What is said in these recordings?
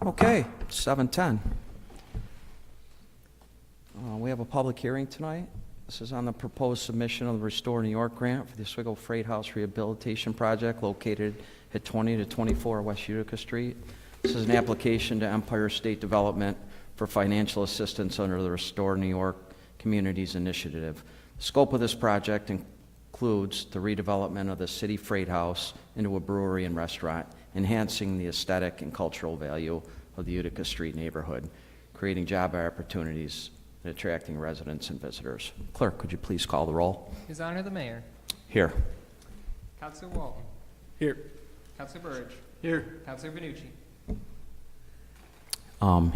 Okay, 7:10. We have a public hearing tonight. This is on the proposed submission of the Restore New York grant for the Oswego Freight House Rehabilitation Project located at 20 to 24 West Utica Street. This is an application to Empire State Development for financial assistance under the Restore New York Communities Initiative. The scope of this project includes the redevelopment of the city freight house into a brewery and restaurant, enhancing the aesthetic and cultural value of the Utica Street neighborhood, creating job opportunities, and attracting residents and visitors. Clerk, could you please call the roll? His Honor the Mayor. Here. Councilor Walton. Here. Councilor Burge. Here. Councilor Benucci.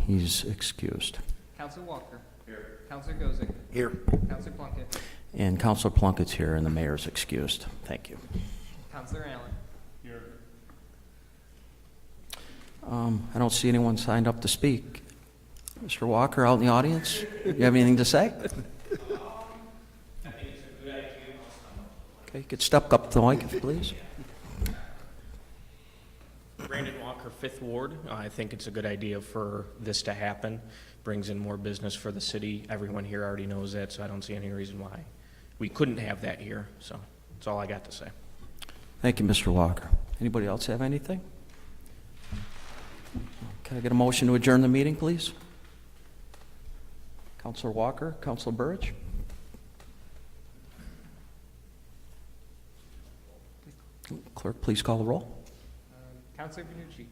He's excused. Councilor Walker. Here. Councilor Gozick. Here. Councilor Plunkett. And Councilor Plunkett's here, and the mayor's excused. Thank you. Councilor Allen. Here. I don't see anyone signed up to speak. Mr. Walker, out in the audience, you have anything to say? Okay, you could step up to the mic, please. Brandon Walker, 5th Ward. I think it's a good idea for this to happen. Brings in more business for the city. Everyone here already knows that, so I don't see any reason why we couldn't have that here. So that's all I got to say. Thank you, Mr. Walker. Anybody else have anything? Can I get a motion to adjourn the meeting, please? Councilor Walker, Councilor Burge. Clerk, please call the roll. Councilor Benucci.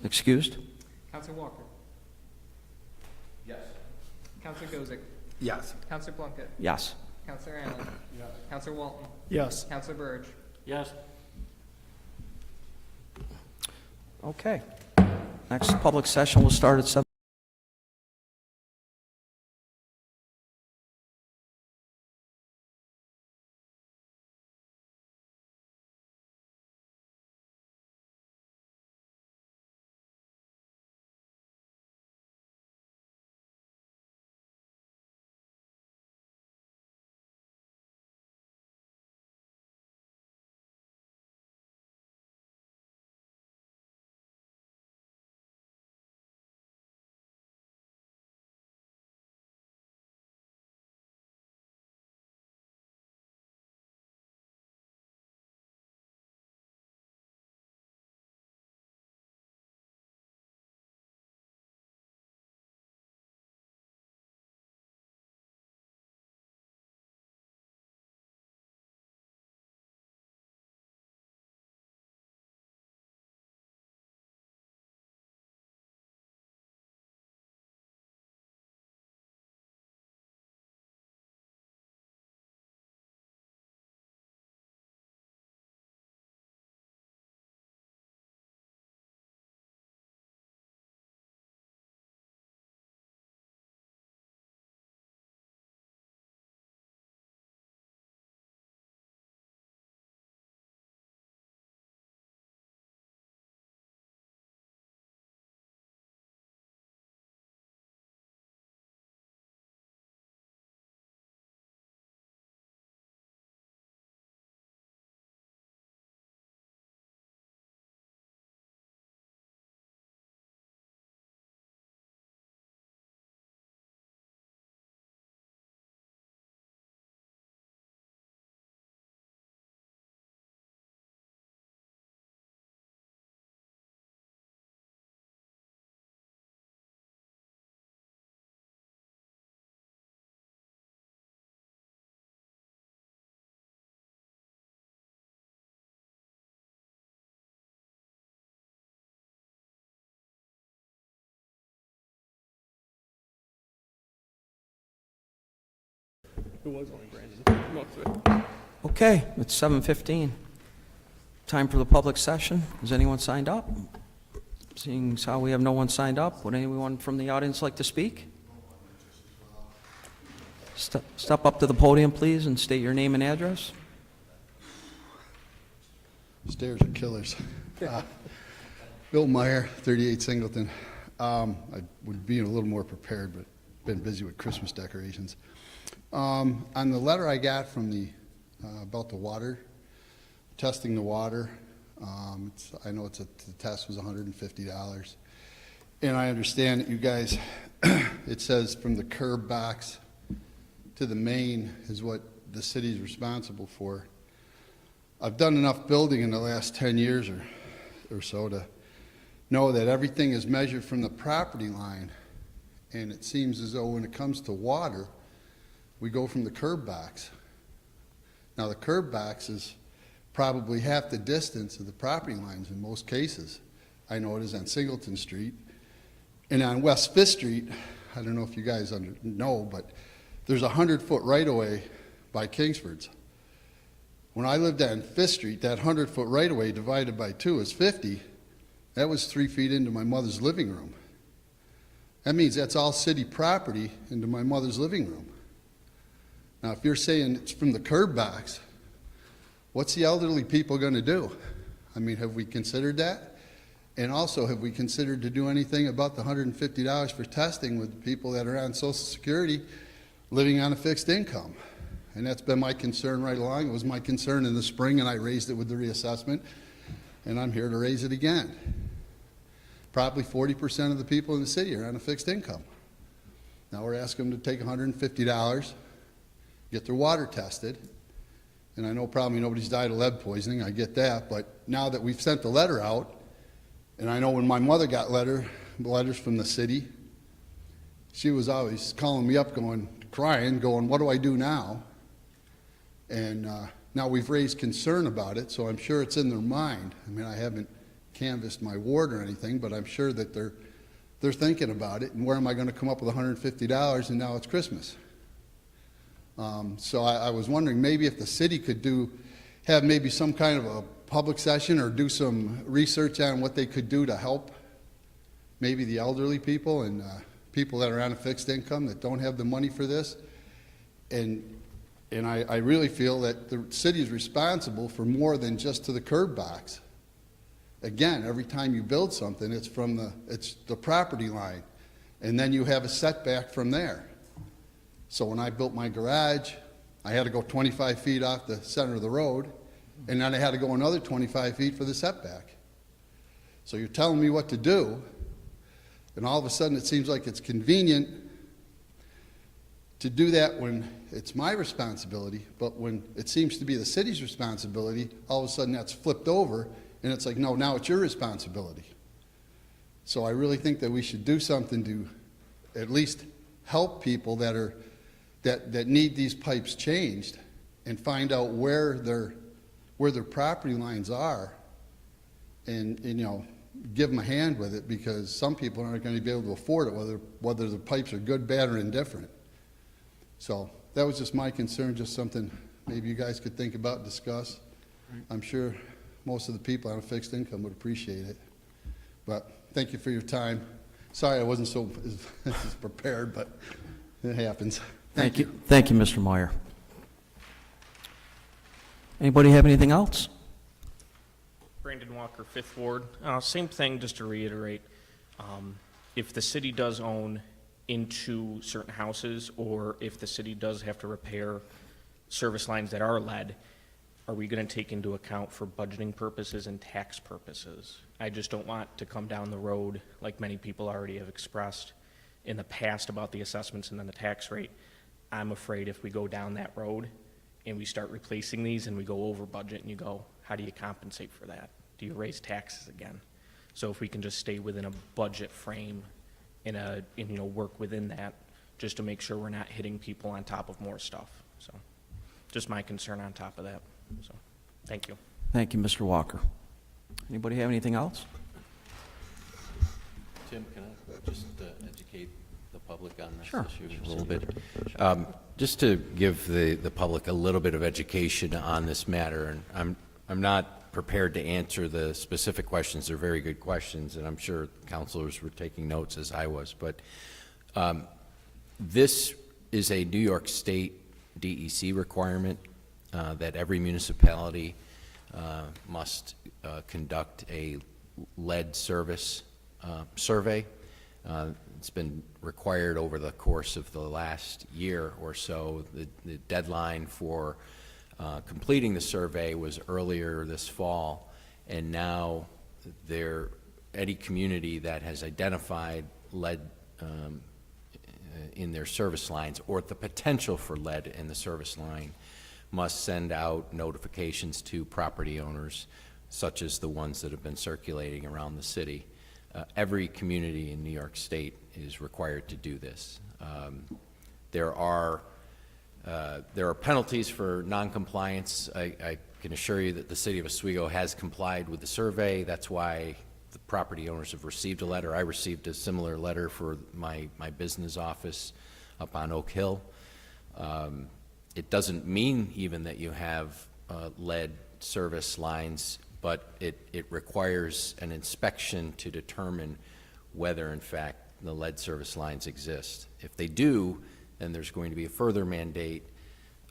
Excused? Councilor Walker. Yes. Councilor Gozick. Yes. Councilor Plunkett. Yes. Councilor Allen. Yes. Councilor Walton. Yes. Councilor Burge. Yes. Okay. Next public session will start at 7. It was only Brandon. Most of it. Okay, it's 7:15. Time for the public session. Is anyone signed up? Seeing as how we have no one signed up, would anyone from the audience like to speak? Step up to the podium, please, and state your name and address. Stairs are killers. Bill Meyer, 38 Singleton. I would be a little more prepared, but been busy with Christmas decorations. On the letter I got from the about the water, testing the water, I know the test was $150. And I understand that you guys, it says from the curb box to the main is what the city's responsible for. I've done enough building in the last 10 years or so to know that everything is measured from the property line. And it seems as though when it comes to water, we go from the curb box. Now, the curb box is probably half the distance of the property lines in most cases. I know it is on Singleton Street. And on West Fifth Street, I don't know if you guys know, but there's a 100-foot right-of-way by Kingsford's. When I lived on Fifth Street, that 100-foot right-of-way divided by 2 is 50. That was 3 feet into my mother's living room. That means that's all city property into my mother's living room. Now, if you're saying it's from the curb box, what's the elderly people going to do? I mean, have we considered that? And also, have we considered to do anything about the $150 for testing with the people that are on Social Security living on a fixed income? And that's been my concern right along. It was my concern in the spring, and I raised it with the reassessment, and I'm here to raise it again. Probably 40% of the people in the city are on a fixed income. Now we're asking them to take $150, get their water tested, and I know probably nobody's died of lead poisoning, I get that, but now that we've sent the letter out, and I know when my mother got letters from the city, she was always calling me up crying, going, what do I do now? And now we've raised concern about it, so I'm sure it's in their mind. I mean, I haven't canvassed my ward or anything, but I'm sure that they're thinking about it, and where am I going to come up with $150, and now it's Christmas. So I was wondering maybe if the city could have maybe some kind of a public session or do some research on what they could do to help maybe the elderly people and people that are on a fixed income that don't have the money for this. And I really feel that the city is responsible for more than just to the curb box. Again, every time you build something, it's the property line, and then you have a setback from there. So when I built my garage, I had to go 25 feet off the center of the road, and then I had to go another 25 feet for the setback. So you're telling me what to do, and all of a sudden it seems like it's convenient to do that when it's my responsibility, but when it seems to be the city's responsibility, all of a sudden that's flipped over, and it's like, no, now it's your responsibility. So I really think that we should do something to at least help people that need these pipes changed and find out where their property lines are, and give them a hand with it, because some people aren't going to be able to afford it, whether the pipes are good, bad, or indifferent. So that was just my concern, just something maybe you guys could think about and discuss. I'm sure most of the people on a fixed income would appreciate it. But thank you for your time. Sorry I wasn't so as prepared, but it happens. Thank you. Thank you, Mr. Meyer. Anybody have anything else? Brandon Walker, Fifth Ward. Same thing, just to reiterate. If the city does own into certain houses, or if the city does have to repair service lines that are lead, are we going to take into account for budgeting purposes and tax purposes? I just don't want to come down the road, like many people already have expressed in the past about the assessments and then the tax rate. I'm afraid if we go down that road and we start replacing these and we go over budget, and you go, how do you compensate for that? Do you raise taxes again? So if we can just stay within a budget frame and work within that, just to make sure we're not hitting people on top of more stuff. So just my concern on top of that. So thank you. Thank you, Mr. Walker. Anybody have anything else? Tim, can I just educate the public on this Sure. issue a little bit? Just to give the public a little bit of education on this matter, and I'm not prepared to answer the specific questions. They're very good questions, and I'm sure counselors were taking notes as I was. But this is a New York State DEC requirement that every municipality must conduct a lead service survey. It's been required over the course of the last year or so. The deadline for completing the survey was earlier this fall, and now any community that has identified lead in their service lines or the potential for lead in the service line must send out notifications to property owners, such as the ones that have been circulating around the city. Every community in New York State is required to do this. There are penalties for noncompliance. I can assure you that the city of Oswego has complied with the survey. That's why the property owners have received a letter. I received a similar letter for my business office up on Oak Hill. It doesn't mean even that you have lead service lines, but it requires an inspection to determine whether, in fact, the lead service lines exist. If they do, then there's going to be a further mandate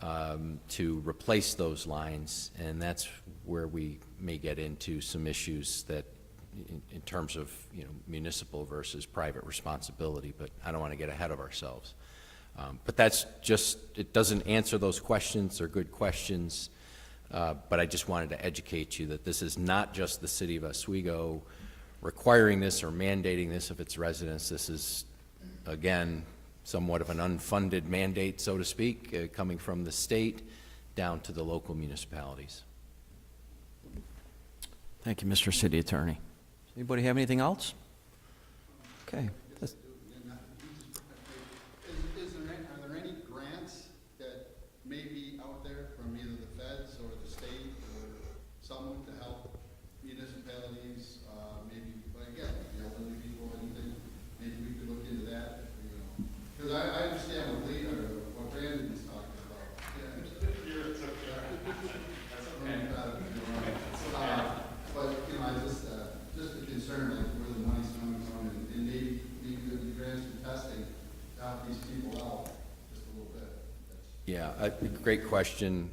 to replace those lines, and that's where we may get into some issues that in terms of, you know, municipal versus private responsibility, but I don't want to get ahead of ourselves. But that's just, it doesn't answer those questions. They're good questions, but I just wanted to educate you that this is not just the city of Oswego requiring this or mandating this of its residents. This is, again, somewhat of an unfunded mandate, so to speak, coming from the state down to the local municipalities. Thank you, Mr. City Attorney. Anybody have anything else? Okay. Are there any grants that may be out there from either the feds or the state or someone to help municipalities, maybe, again, the elderly people, anything? Maybe we could look into that, you know? Because I understand what Lee, or what Brandon was talking about. But, you know, just a concern, like where the money's coming from, and maybe the grants and testing to help these people out just a little bit. Yeah, a great question.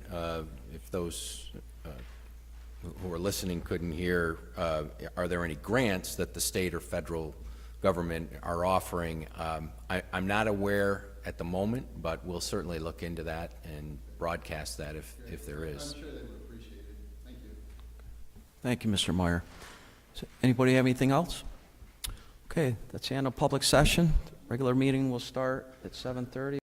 If those who are listening couldn't hear, are there any grants that the state or federal government are offering? I'm not aware at the moment, but we'll certainly look into that and broadcast that if there is. I'm sure they would appreciate it. Thank you. Thank you, Mr. Meyer. Anybody have anything else? Okay, that's the end of public session. Regular meeting will start at 7:30.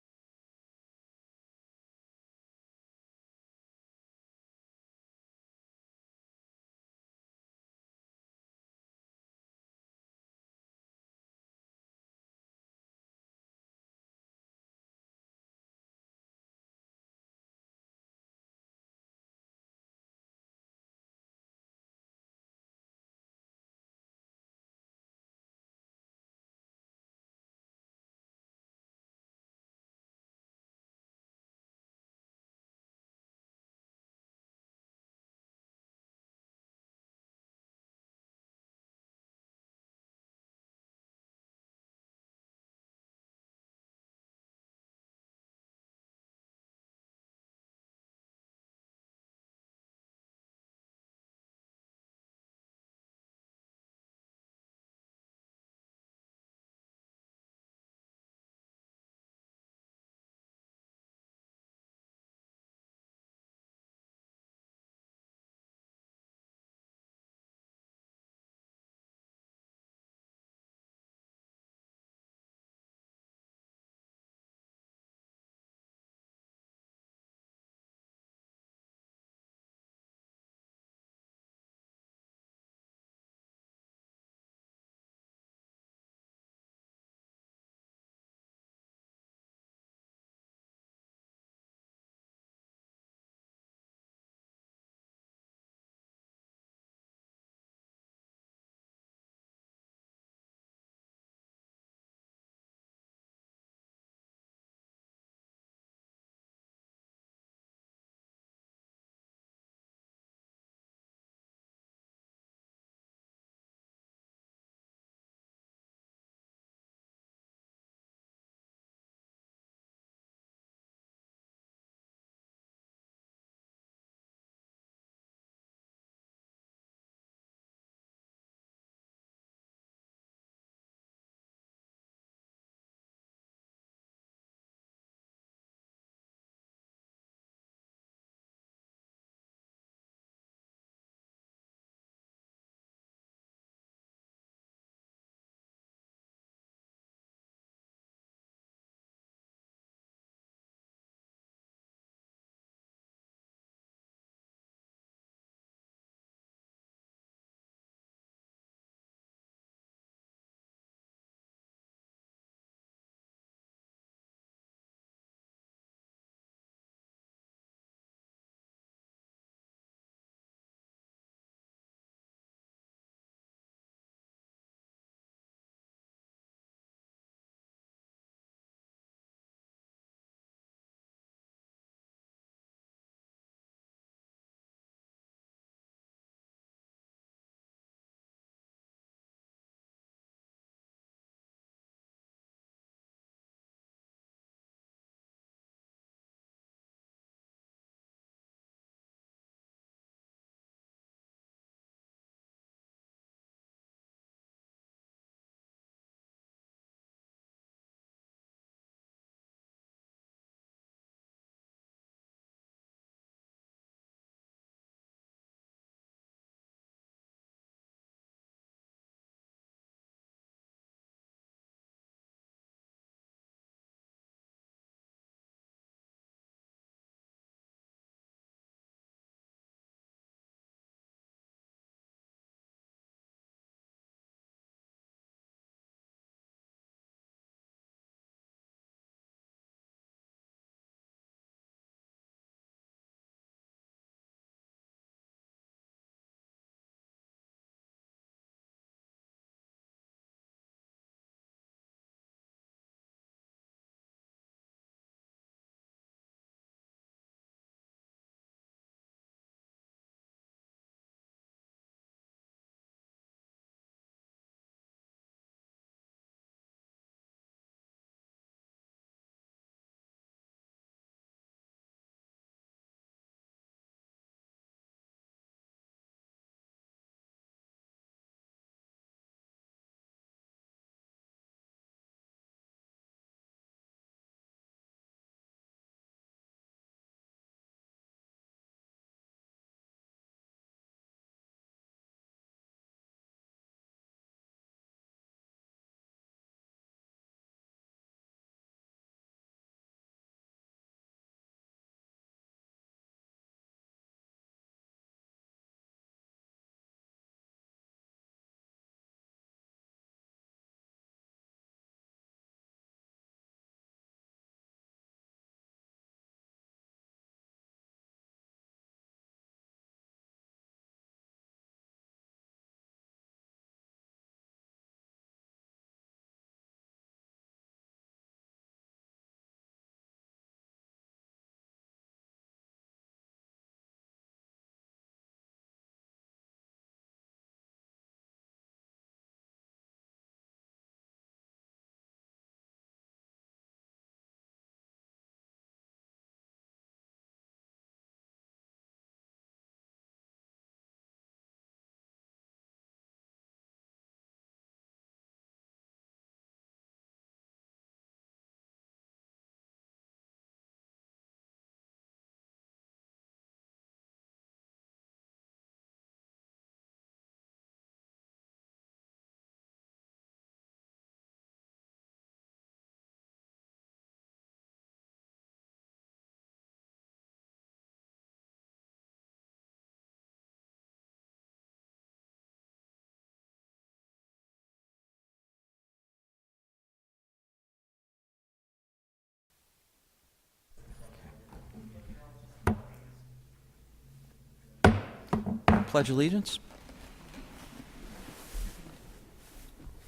pledge allegiance.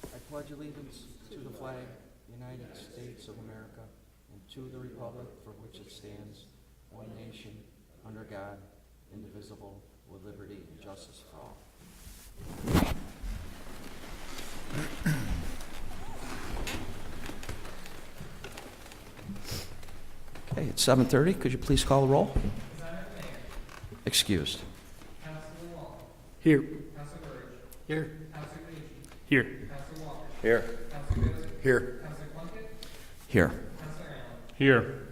I pledge allegiance to the flag of the United States of America and to the republic for which it stands, one nation, under God, indivisible, with liberty and justice for all. Okay, it's 7:30. Could you please call the roll? Excused. Here. Here. Here. Here. Here. Here. Here.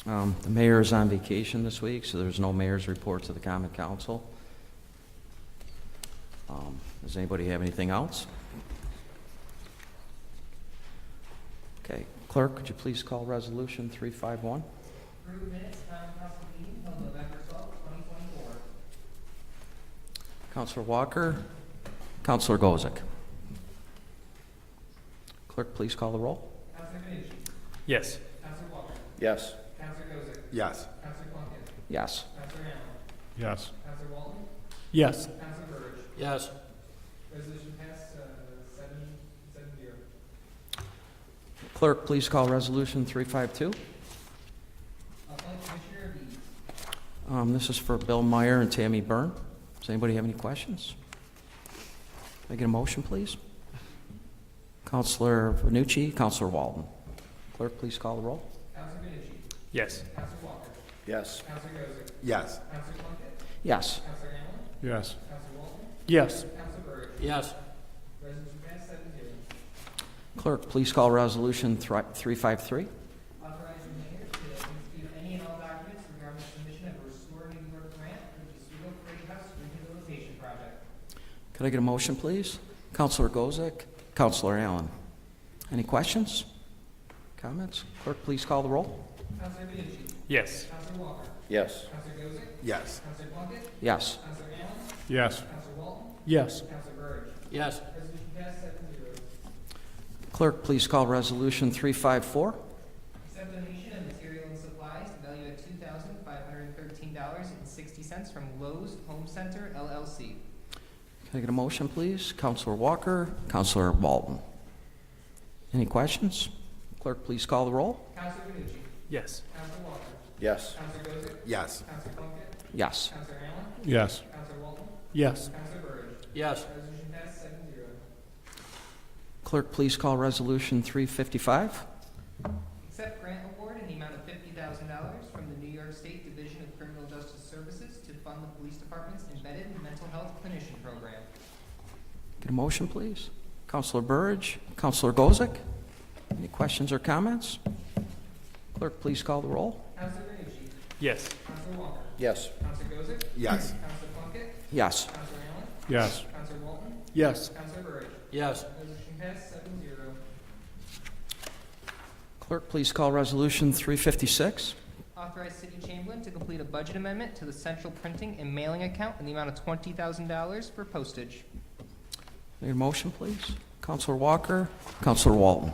The mayor is on vacation this week, so there's no mayor's report to the common council. Does anybody have anything else? Okay, clerk, could you please call resolution 351? Approve minutes, common council meeting held November 12, 2024. Counselor Walker, Counselor Gozick. Clerk, please call the roll. Counselor Benucci. Yes. Counselor Walker. Yes. Counselor Gozick. Yes. Counselor Plunkett. Yes. Counselor Allen. Yes. Counselor Walton. Yes. Counselor Burge. Yes. Resolution passed, 7-0. Clerk, please call resolution 352. Appoint Commissioner of Ease. This is for Bill Meyer and Tammy Byrne. Does anybody have any questions? Can I get a motion, please? Counselor Benucci, Counselor Walton. Clerk, please call the roll. Counselor Benucci. Yes. Counselor Walker. Yes. Counselor Gozick. Yes. Counselor Plunkett. Yes. Counselor Allen. Yes. Counselor Walton. Yes. Counselor Burge. Yes. Resolution passed, 7-0. Clerk, please call resolution 353. Authorize the mayor to execute any and all documents regarding the submission of a Restore New York grant for the Oswego Freight House Rehabilitation Project. Could I get a motion, please? Counselor Gozick, Counselor Allen. Any questions? Comments? Clerk, please call the roll. Counselor Benucci. Yes. Counselor Walker. Yes. Counselor Gozick. Yes. Counselor Plunkett. Yes. Counselor Allen. Yes. Counselor Walton. Yes. Counselor Burge. Yes. Resolution passed, 7-0. Clerk, please call resolution 354. Accept donation of material and supplies valued at $2,513.60 from Lowe's Home Center LLC. Can I get a motion, please? Counselor Walker, Counselor Walton. Any questions? Clerk, please call the roll. Counselor Benucci. Yes. Counselor Walker. Yes. Counselor Gozick. Yes. Counselor Plunkett. Yes. Counselor Allen. Yes. Counselor Walton. Yes. Counselor Burge. Yes. Resolution passed, 7-0. Clerk, please call resolution 355. Accept grant award in the amount of $50,000 from the New York State Division of Criminal Justice Services to fund the police department's embedded mental health clinician program. Get a motion, please. Counselor Burge, Counselor Gozick. Any questions or comments? Clerk, please call the roll. Counselor Benucci. Yes. Counselor Walker. Yes. Counselor Gozick. Yes. Counselor Plunkett. Yes. Counselor Allen. Yes. Counselor Walton. Yes. Counselor Burge. Yes. Resolution passed, 7-0. Clerk, please call resolution 356. Authorize City Chamberlain to complete a budget amendment to the central printing and mailing account in the amount of $20,000 for postage. Need a motion, please? Counselor Walker, Counselor Walton.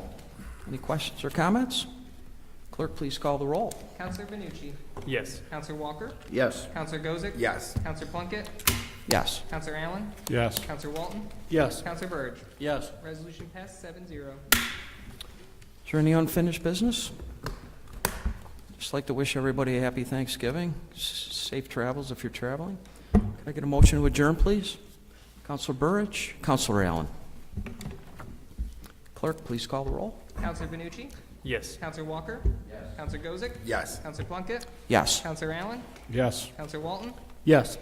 Any questions or comments? Clerk, please call the roll. Counselor Benucci. Yes. Counselor Walker. Yes. Counselor Gozick. Yes. Counselor Plunkett. Yes. Counselor Allen. Yes. Counselor Walton. Yes. Counselor Burge. Yes. Resolution passed, 7-0. Is there any unfinished business? Just like to wish everybody a happy Thanksgiving, safe travels if you're traveling. Can I get a motion to adjourn, please? Counselor Burridge, Counselor Allen. Clerk, please call the roll. Counselor Benucci. Yes. Counselor Walker. Yes. Counselor Gozick. Yes. Counselor Plunkett. Yes. Counselor Allen. Yes. Counselor Walton. Yes.